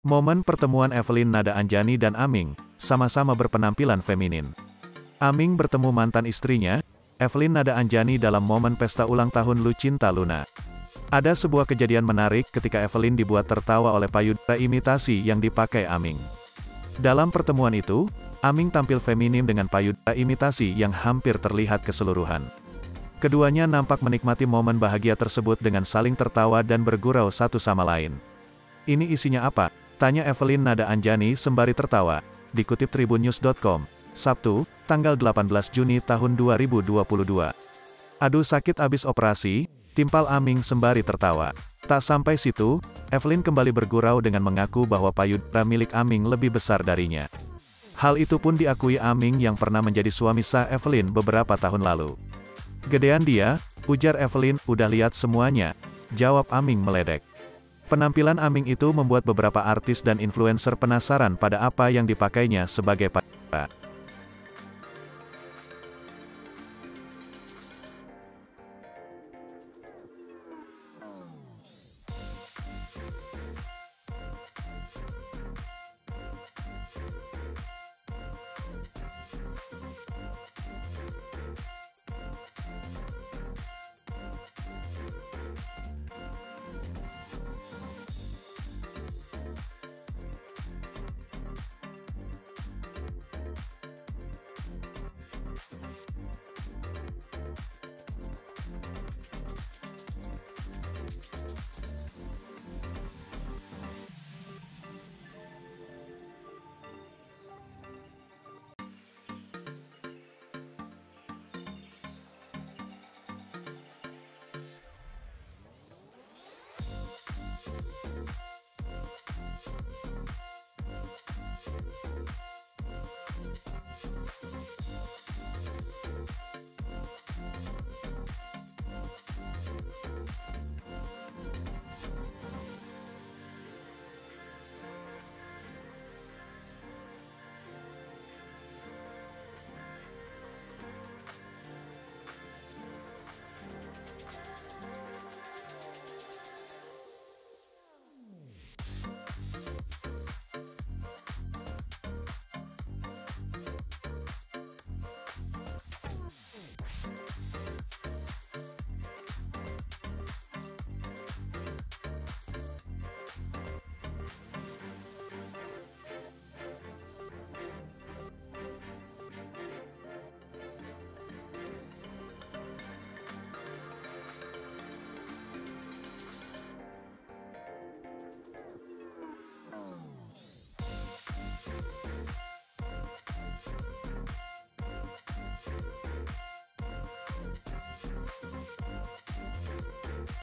Momen pertemuan Evelyn Nada Anjani dan Aming, sama-sama berpenampilan feminin. Aming bertemu mantan istrinya, Evelyn Nada Anjani dalam momen pesta ulang tahun Lucinta Luna. Ada sebuah kejadian menarik ketika Evelyn dibuat tertawa oleh payudara imitasi yang dipakai Aming. Dalam pertemuan itu, Aming tampil feminim dengan payudara imitasi yang hampir terlihat keseluruhan. Keduanya nampak menikmati momen bahagia tersebut dengan saling tertawa dan bergurau satu sama lain. "Ini isinya apa?" tanya Evelyn Nada Anjani sembari tertawa, dikutip tribunnews.com, Sabtu, tanggal 18 Juni tahun 2022. "Aduh sakit abis operasi," timpal Aming sembari tertawa. Tak sampai situ, Evelyn kembali bergurau dengan mengaku bahwa payudara milik Aming lebih besar darinya. Hal itu pun diakui Aming yang pernah menjadi suami sah Evelyn beberapa tahun lalu. "Gedean dia," ujar Evelyn, "udah lihat semuanya," jawab Aming meledek. Penampilan Aming itu membuat beberapa artis dan influencer penasaran pada apa yang dipakainya sebagai payudara.